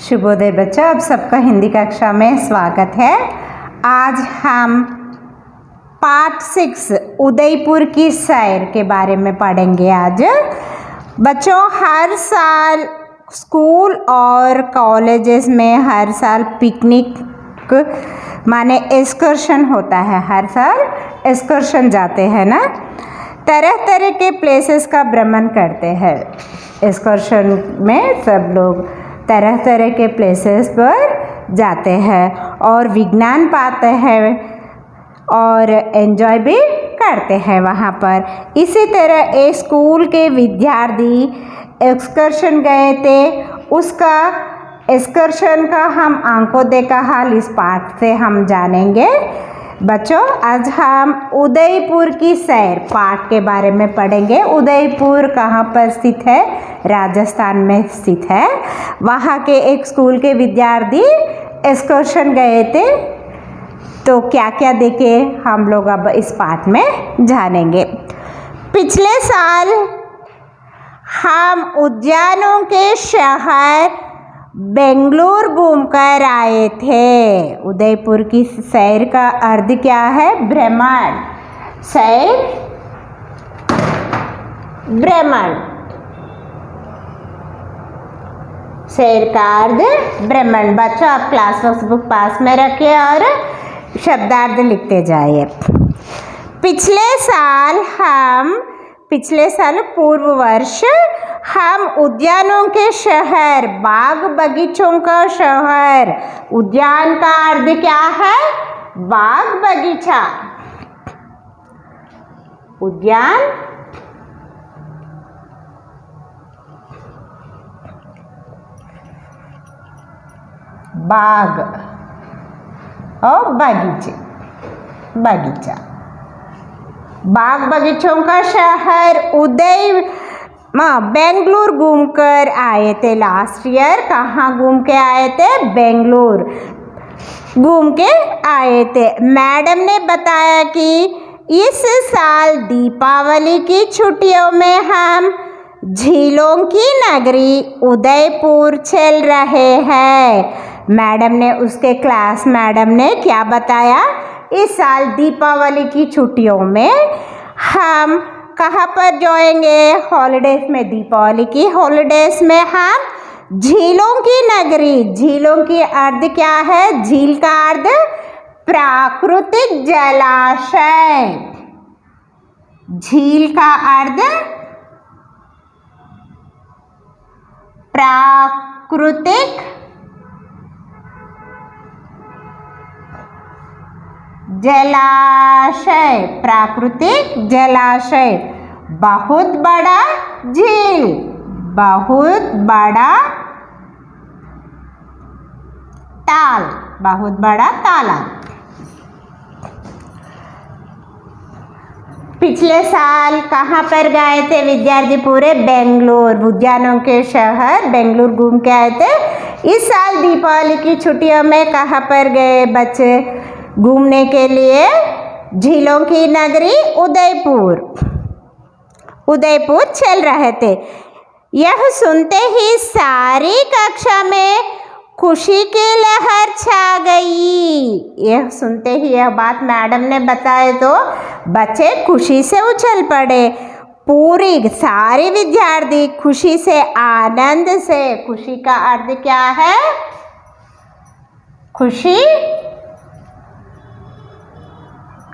शुभोदय बच्चों, आप सबका हिंदी कक्षा में स्वागत है। आज हम पार्ट 6 उदयपुर की सैर के बारे में पढ़ेंगे। आज बच्चों, हर साल स्कूल और कॉलेजेस में हर साल पिकनिक माने एक्सकर्शन होता है। हर साल एक्सकर्शन जाते हैं ना, तरह तरह के प्लेसेस का भ्रमण करते हैं। एक्सकर्शन में सब लोग तरह तरह के प्लेसेस पर जाते हैं और विज्ञान पाते हैं और एंजॉय भी करते हैं वहाँ पर। इसी तरह एक स्कूल के विद्यार्थी एक्सकर्शन गए थे, उसका एक्सकर्शन का हम आंखों देखा हाल इस पाठ से हम जानेंगे। बच्चों, आज हम उदयपुर की सैर पाठ के बारे में पढ़ेंगे। उदयपुर कहाँ पर स्थित है? राजस्थान में स्थित है। वहाँ के एक स्कूल के विद्यार्थी एक्सकर्शन गए थे, तो क्या क्या देखे हम लोग अब इस पाठ में जानेंगे। पिछले साल हम उद्यानों के शहर बेंगलुरु घूमकर आए थे। उदयपुर की सैर का अर्थ क्या है? भ्रमण। सैर भ्रमण, सैर का अर्थ भ्रमण। बच्चों, आप क्लास बुक पास में रखिए और शब्दार्थ लिखते जाइए। पिछले साल पूर्व वर्ष हम उद्यानों के शहर, बाग बगीचों का शहर। उद्यान का अर्थ क्या है? बाग बगीचा। उद्यान बाग और बगीचा। बाग बगीचों का शहर बेंगलुरु घूमकर आए थे लास्ट ईयर। कहाँ घूम के आए थे? बेंगलुरु घूम के आए थे। मैडम ने बताया कि इस साल दीपावली की छुट्टियों में हम झीलों की नगरी उदयपुर चल रहे हैं। मैडम ने उसके क्लास मैडम ने क्या बताया? इस साल दीपावली की छुट्टियों में हम कहाँ पर जाएंगे? हॉलिडेज में, दीपावली की हॉलिडेज में हम झीलों की नगरी। झीलों की अर्थ क्या है? झील का अर्थ प्राकृतिक जलाशय। झील का अर्थ प्राकृतिक जलाशय। प्राकृतिक जलाशय, बहुत बड़ा झील, बहुत बड़ा ताल, बहुत बड़ा तालाब। पिछले साल कहाँ पर गए थे विद्यार्थी? पूरे बेंगलुरु, उद्यानों के शहर बेंगलुरु घूम के आए थे। इस साल दीपावली की छुट्टियों में कहाँ पर गए बच्चे घूमने के लिए? झीलों की नगरी उदयपुर चल रहे थे। यह सुनते ही सारी कक्षा में खुशी की लहर छा गई। यह सुनते ही, यह बात मैडम ने बताए तो बच्चे खुशी से उछल पड़े। पूरी सारे विद्यार्थी खुशी से, आनंद से। खुशी का अर्थ क्या है? खुशी,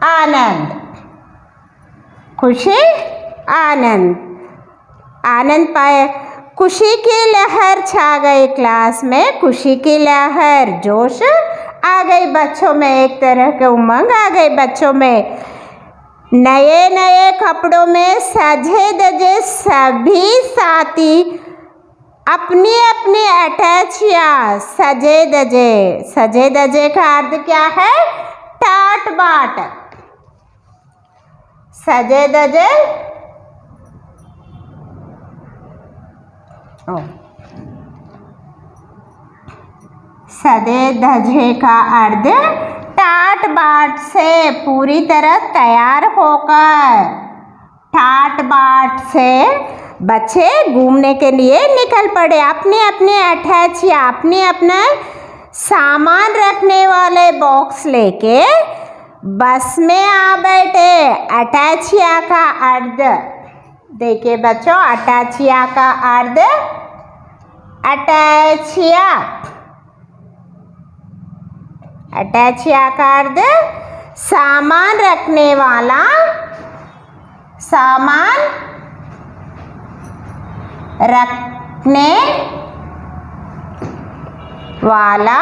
आनंद। खुशी, आनंद पाए। खुशी की लहर छा गई क्लास में। खुशी की लहर, जोश आ गई बच्चों में, एक तरह के उमंग आ गई बच्चों में। नए नए कपड़ों में सजे धजे सभी साथी अपनी अपनी अटैचियां सजे धजे का अर्थ क्या है? टाट बाट। सजे धजे, सजे धजे का अर्थ टाट बाट से, पूरी तरह तैयार होकर। ठाट बाट से बच्चे घूमने के लिए निकल पड़े। अपने अपने अटैच या अपने अपना सामान रखने वाले बॉक्स लेके बस में आ बैठे। अटैचिया का अर्थ देखिए बच्चों, अटैचिया का अर्थ अटैचिया, अटैचिया का अर्थ सामान रखने वाला, सामान रखने वाला,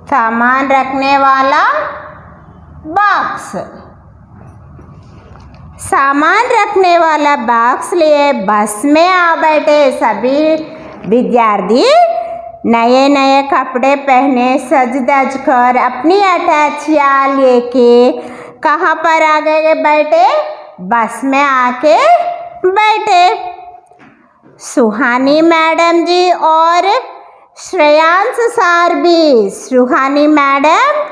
सामान रखने वाला बॉक्स। सामान रखने वाला बॉक्स लिए बस में आ बैठे। सभी विद्यार्थी नए नए कपड़े पहने, सज धज कर अपनी अटैचिया लेके कहाँ पर आ गए बैठे? बस में आके बैठे। सुहानी मैडम जी और श्रेयांश सर भी, सुहानी मैडम,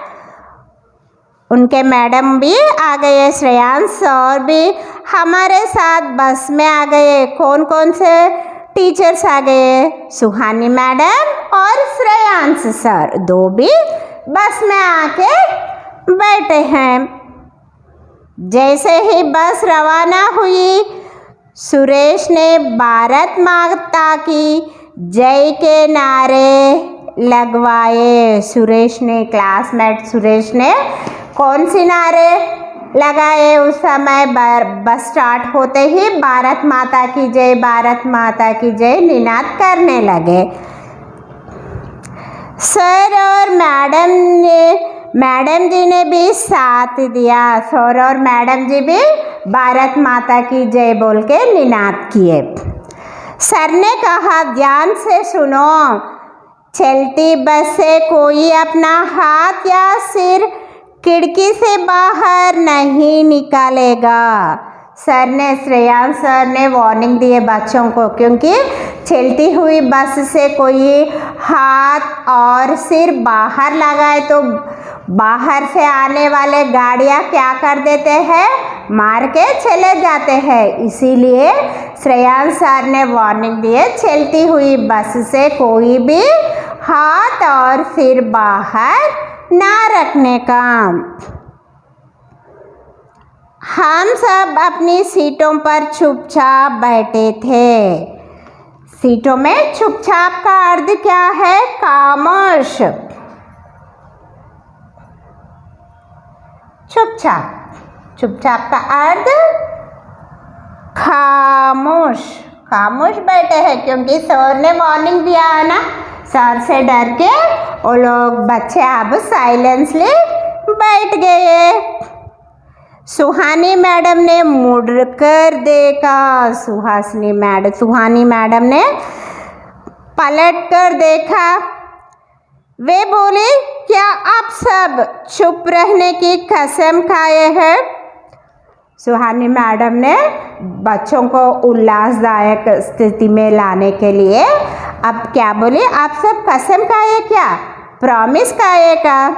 उनके मैडम भी आ गए, श्रेयांश सर भी हमारे साथ बस में आ गए। कौन कौन से टीचर्स आ गए? सुहानी मैडम और श्रेयांश सर, दो भी बस में आके बैठे हैं। जैसे ही बस रवाना हुई, सुरेश ने भारत माता की जय के नारे लगवाए। सुरेश ने, क्लासमेट सुरेश ने कौन सी नारे लगाए? उस समय बस स्टार्ट होते ही भारत माता की जय, भारत माता की जय निनाद करने लगे। सर और मैडम जी ने भी साथ दिया। सर और मैडम जी भी भारत माता की जय बोल के निनाद किए। सर ने कहा, ध्यान से सुनो, चलती बस से कोई अपना हाथ या सिर खिड़की से बाहर नहीं निकालेगा। सर ने, श्रेयांश सर ने वार्निंग दिए बच्चों को, क्योंकि चलती हुई बस से कोई हाथ और सिर बाहर लगाए तो बाहर से आने वाले गाड़ियाँ क्या कर देते हैं? मार के चले जाते हैं। इसीलिए श्रेयांश सर ने वार्निंग दिए, चलती हुई बस से कोई भी हाथ और सिर बाहर ना रखने का। हम सब अपनी सीटों पर चुपचाप बैठे थे। सीटों में चुपचाप का अर्थ क्या है? खामोश। चुपचाप, चुपचाप का अर्थ खामोश। खामोश बैठे हैं क्योंकि सर ने वार्निंग दिया है ना। सर से डर के वो लोग बच्चे अब साइलेंसली बैठ गए। सुहानी मैडम ने मुड़कर देखा। सुहानी मैडम ने पलट कर देखा। वे बोले, क्या आप सब चुप रहने की कसम खाए हैं? सुहानी मैडम ने बच्चों को उल्लासदायक स्थिति में लाने के लिए अब क्या बोले? आप सब कसम खाए क्या? प्रॉमिस खाए का?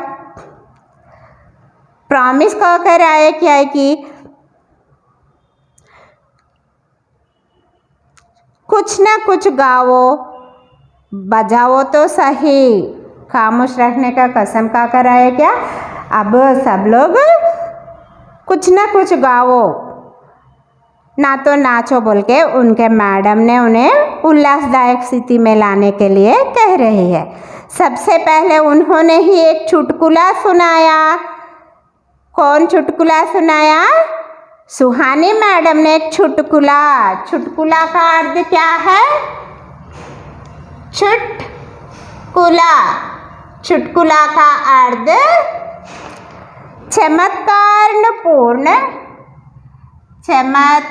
प्रॉमिस कहकर आए क्या कि कुछ ना कुछ गाओ, बजाओ तो सही। खामोश रखने का कसम खा कर आए क्या? अब सब लोग कुछ ना कुछ गाओ, ना तो नाचो बोल के उनके मैडम ने उन्हें उल्लासदायक स्थिति में लाने के लिए कह रही है। सबसे पहले उन्होंने ही एक चुटकुला सुनाया। कौन चुटकुला सुनाया? सुहानी मैडम ने एक चुटकुला। चुटकुला का अर्थ क्या है? चुटकुला। चुटकुला का अर्थ चमत्कारपूर्ण, चमत्कारपूर्ण,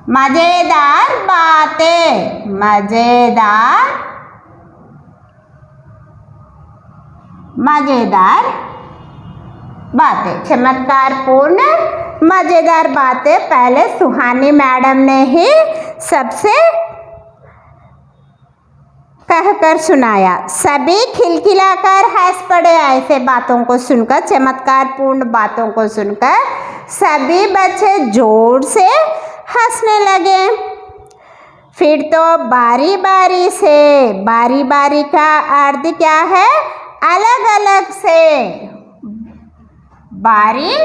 मजेदार बातें, मजेदार बातें, चमत्कारपूर्ण मजेदार बातें पहले सुहानी मैडम ने ही सबसे कहकर सुनाया। सभी खिलखिलाकर हंस पड़े। ऐसे बातों को सुनकर, चमत्कारपूर्ण बातों को सुनकर सभी बच्चे जोर से हंसने लगे। फिर तो बारी बारी से, बारी बारी का अर्थ क्या है? अलग अलग से, बारी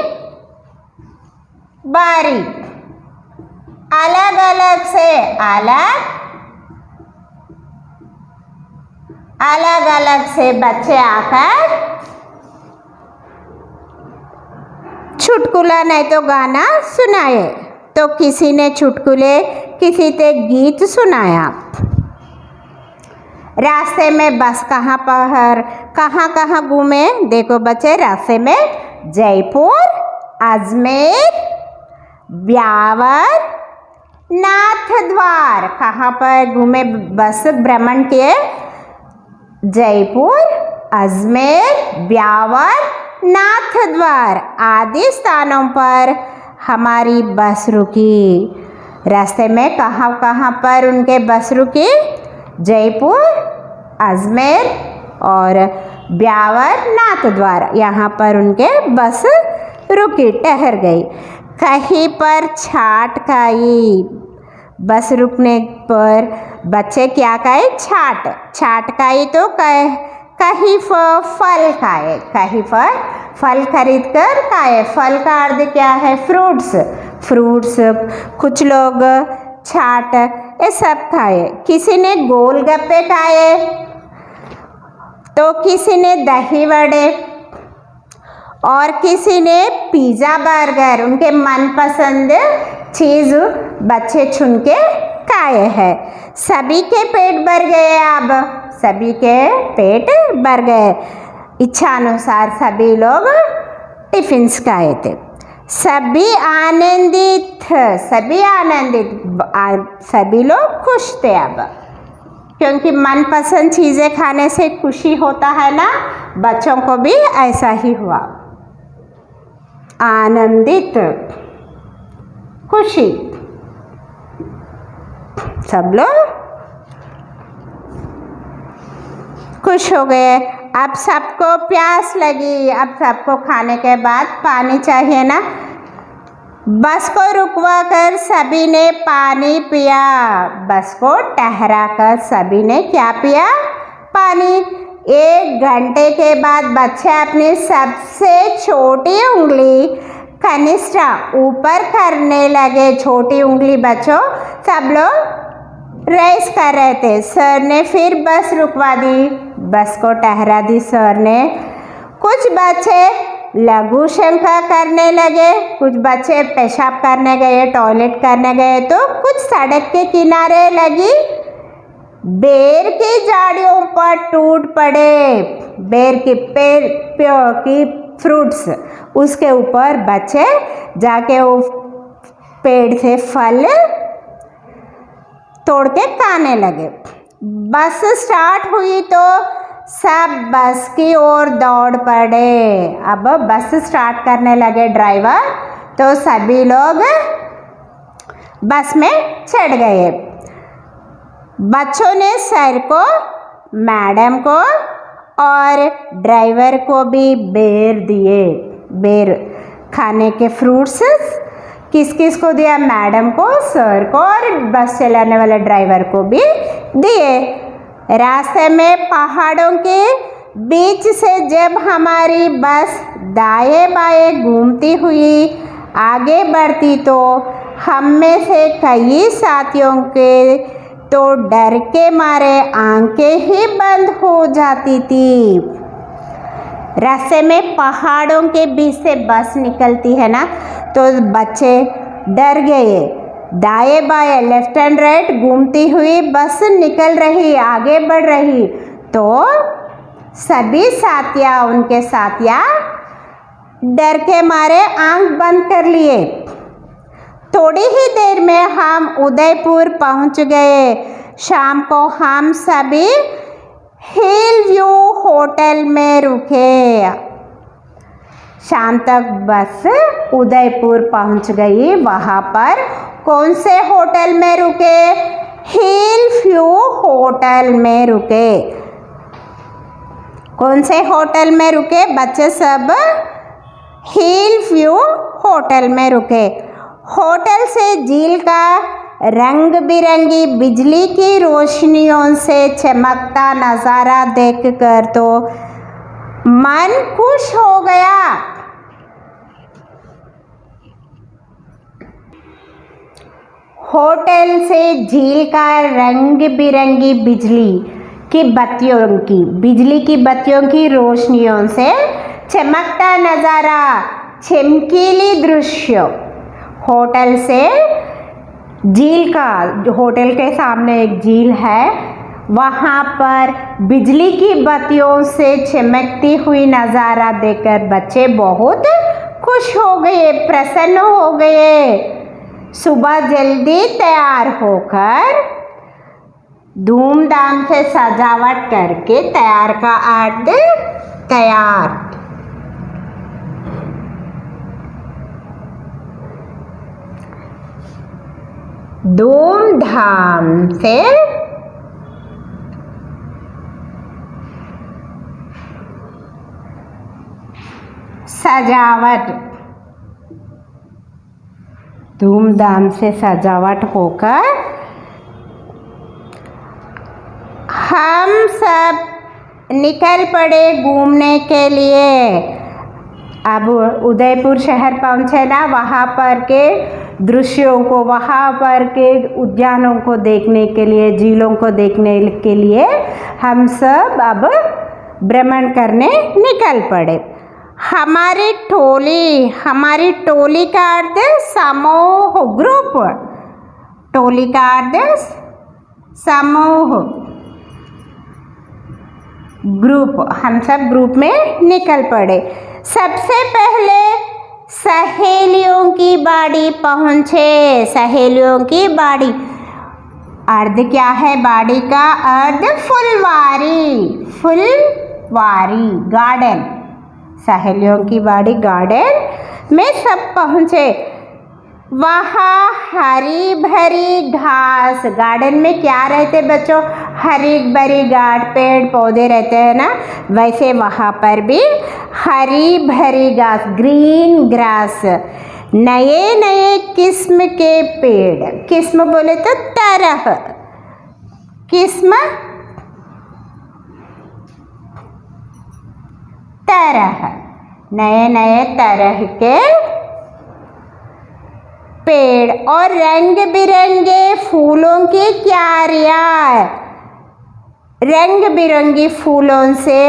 बारी, अलग अलग से, अलग अलग से बच्चे आकर चुटकुला नहीं तो गाना सुनाए। तो किसी ने चुटकुले, किसी ने गीत सुनाया। रास्ते में बस कहाँ घूमे? देखो बच्चे, रास्ते में जयपुर, अजमेर, ब्यावर, नाथद्वार, कहाँ पर घूमे? बस भ्रमण किए। जयपुर, अजमेर, ब्यावर, नाथद्वार आदि स्थानों पर हमारी बस रुकी। रास्ते में कहाँ पर उनके बस रुकी? जयपुर, अजमेर और ब्यावर, नाथद्वार, यहाँ पर उनके बस रुकी, ठहर गई। कहीं पर छाट खाई। बस रुकने पर बच्चे क्या खाए? छाट खाई। तो कहीं फल खाए, कहीं फल खरीद कर खाए। फल का अर्थ क्या है? फ्रूट्स। कुछ लोग छाट ये सब खाए। किसी ने गोलगप्पे खाए, तो किसी ने दही वड़े और किसी ने पिज़्ज़ा, बर्गर, उनके मनपसंद चीज़ बच्चे चुन के खाए हैं। सभी के पेट भर गए। अब सभी के पेट भर गए। इच्छानुसार सभी लोग टिफिन्स खाए थे। सभी आनंदित, सभी लोग खुश थे। अब क्योंकि मनपसंद चीज़ें खाने से खुशी होता है ना, बच्चों को भी ऐसा ही हुआ। आनंदित, खुशी, सब लोग खुश हो गए। अब सबको प्यास लगी। अब सबको खाने के बाद पानी चाहिए ना। बस को रुकवा कर सभी ने पानी पिया। बस को ठहरा कर सभी ने क्या पिया? पानी। 1 घंटे के बाद बच्चे अपनी सबसे छोटी उंगली कनिष्ठा ऊपर करने लगे। छोटी उंगली बच्चों सब लोग रेस कर रहे थे। सर ने फिर बस रुकवा दी, बस को ठहरा दी सर ने। कुछ बच्चे लघु शंका करने लगे, कुछ बच्चे पेशाब करने गए, टॉयलेट करने गए। तो कुछ सड़क के किनारे लगी बेर की झाड़ियों पर टूट पड़े। बेर की पेड़ की फ्रूट्स, उसके ऊपर बच्चे जाके वो पेड़ से फल तोड़ के खाने लगे। बस स्टार्ट हुई तो सब बस की ओर दौड़ पड़े। अब बस स्टार्ट करने लगे ड्राइवर, तो सभी लोग बस में चढ़ गए। बच्चों ने सर को, मैडम को और ड्राइवर को भी बेर दिए। बेर खाने के फ्रूट्स किस किस को दिया? मैडम को, सर को और बस चलाने वाले ड्राइवर को भी दिए। रास्ते में पहाड़ों के बीच से जब हमारी बस दाएं बाएं घूमती हुई आगे बढ़ती तो हम में से कई साथियों के तो डर के मारे आंखें ही बंद हो जाती थी। रास्ते में पहाड़ों के बीच से बस निकलती है ना, तो बच्चे डर गए। दाएं बाएं, लेफ्ट एंड राइट घूमती हुई बस निकल रही, आगे बढ़ रही। तो सभी साथिया, उनके साथिया डर के मारे आंख बंद कर लिए। थोड़ी ही देर में हम उदयपुर पहुंच गए। शाम को हम सभी हिल व्यू होटल में रुके। शाम तक बस उदयपुर पहुंच गई। वहाँ पर कौन से होटल में रुके? हिल व्यू होटल में रुके। कौन से होटल में रुके बच्चे सब? हिल व्यू होटल में रुके। होटल से झील का रंग बिरंगी बिजली की रोशनियों से चमकता नज़ारा देखकर तो मन खुश हो गया। होटल से झील का रंग बिरंगी बिजली की बत्तियों की रोशनियों से चमकता नज़ारा, चमकीली दृश्य। होटल से झील का, होटल के सामने एक झील है, वहाँ पर बिजली की बत्तियों से चमकती हुई नज़ारा देखकर बच्चे बहुत खुश हो गए, प्रसन्न हो गए। सुबह जल्दी तैयार होकर धूमधाम से सजावट करके तैयार का अर्थ तैयार। धूमधाम से सजावट, धूमधाम से सजावट होकर हम सब निकल पड़े घूमने के लिए। अब उदयपुर शहर पहुँचे ना, वहाँ पर के दृश्यों को, वहाँ पर के उद्यानों को देखने के लिए, झीलों को देखने के लिए हम सब अब भ्रमण करने निकल पड़े। हमारी टोली का अर्थ समूह, ग्रुप। टोली का अर्थ समूह, ग्रुप। हम सब ग्रुप में निकल पड़े। सबसे पहले सहेलियों की बाड़ी पहुँचे। सहेलियों की बाड़ी अर्थ क्या है? बाड़ी का अर्थ फुलवारी, फुलवारी, गार्डन। सहेलियों की बाड़ी गार्डन में सब पहुँचे। वहाँ हरी भरी घास, गार्डन में क्या रहते बच्चों? हरी भरी घास, पेड़ पौधे रहते हैं ना, वैसे वहाँ पर भी हरी भरी घास, ग्रीन ग्रास। नए नए किस्म के पेड़, किस्म बोले तो तरह, किस्म तरह, नए नए तरह के पेड़ और रंग बिरंगे फूलों की क्यारियां। रंग बिरंगी फूलों से,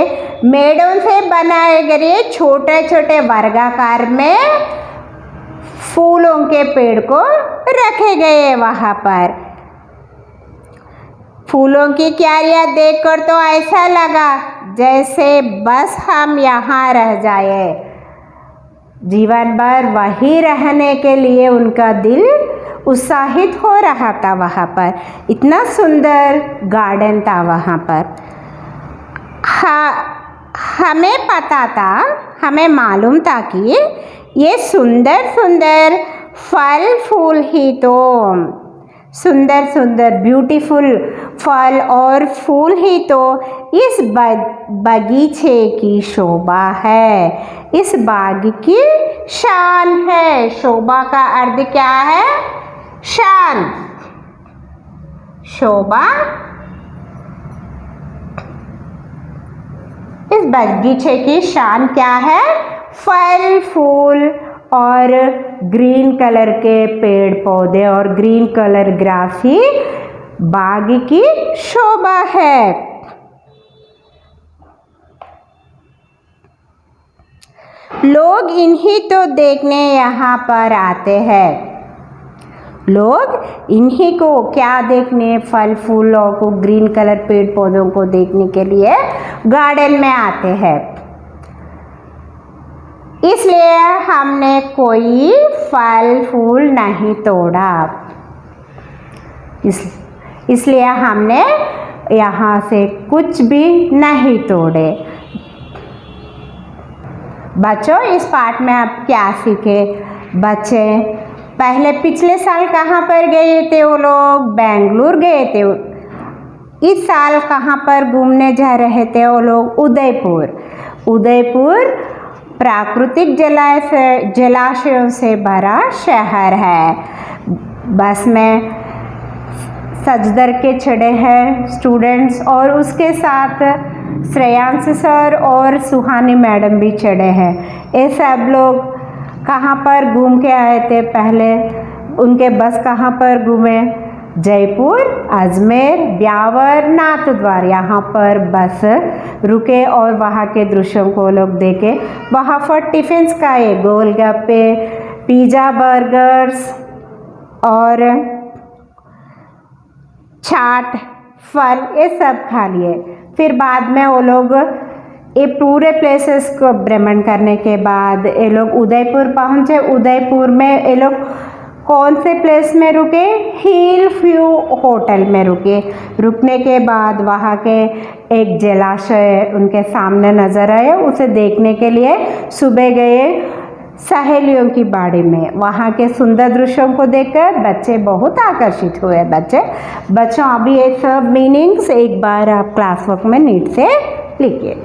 मेड़ों से बनाए गए छोटे छोटे वर्गाकार में फूलों के पेड़ को रखे गए। वहाँ पर फूलों की क्यारियां देखकर तो ऐसा लगा जैसे बस हम यहाँ रह जाए, जीवन भर वहीं रहने के लिए उनका दिल उत्साहित हो रहा था। वहाँ पर इतना सुंदर गार्डन था। वहाँ पर हमें पता था, हमें मालूम था कि ये सुंदर सुंदर फल फूल ही तो, सुंदर सुंदर ब्यूटीफुल फल और फूल ही तो इस बगीचे की शोभा है, इस बाग की शान है। शोभा का अर्थ क्या है? शान, शोभा। इस बगीचे की शान क्या है? फल फूल और ग्रीन कलर के पेड़ पौधे और ग्रीन कलर ग्रास ही बाग की शोभा है। लोग इन्हीं तो देखने यहाँ पर आते हैं। लोग इन्हीं को क्या देखने? फल फूलों को, ग्रीन कलर पेड़ पौधों को देखने के लिए गार्डन में आते हैं। इसलिए हमने कोई फल फूल नहीं तोड़ा, इसलिए हमने यहाँ से कुछ भी नहीं तोड़े। बच्चों इस पाठ में आप क्या सीखे? बच्चे पहले पिछले साल कहाँ पर गए थे? वो लोग बेंगलुरु गए थे। इस साल कहाँ पर घूमने जा रहे थे वो लोग? उदयपुर। उदयपुर प्राकृतिक जलाशयों से भरा शहर है। बस में सजदर के चढ़े हैं स्टूडेंट्स और उसके साथ श्रेयांश सर और सुहानी मैडम भी चढ़े हैं। ये सब लोग कहाँ पर घूम के आए थे? पहले उनके बस कहाँ पर घूमे? जयपुर, अजमेर, ब्यावर, नाथद्वार, यहाँ पर बस रुके और वहाँ के दृश्यों को लोग देखे। वहाँ पर टिफिन्स खाए, गोलगप्पे, पिज़्ज़ा, बर्गर्स और चाट, फल, ये सब खा लिए। फिर बाद में वो लोग ये पूरे प्लेसेस को भ्रमण करने के बाद ये लोग उदयपुर पहुँचे। उदयपुर में ये लोग कौन से प्लेस में रुके? हिल व्यू होटल में रुके। रुकने के बाद वहाँ के एक जलाशय उनके सामने नज़र आया। उसे देखने के लिए सुबह गए सहेलियों की बाड़ी में। वहाँ के सुंदर दृश्यों को देखकर बच्चे बहुत आकर्षित हुए। बच्चों अभी ये सब मीनिंग्स एक बार आप क्लास वर्क में नीट से लिखिए।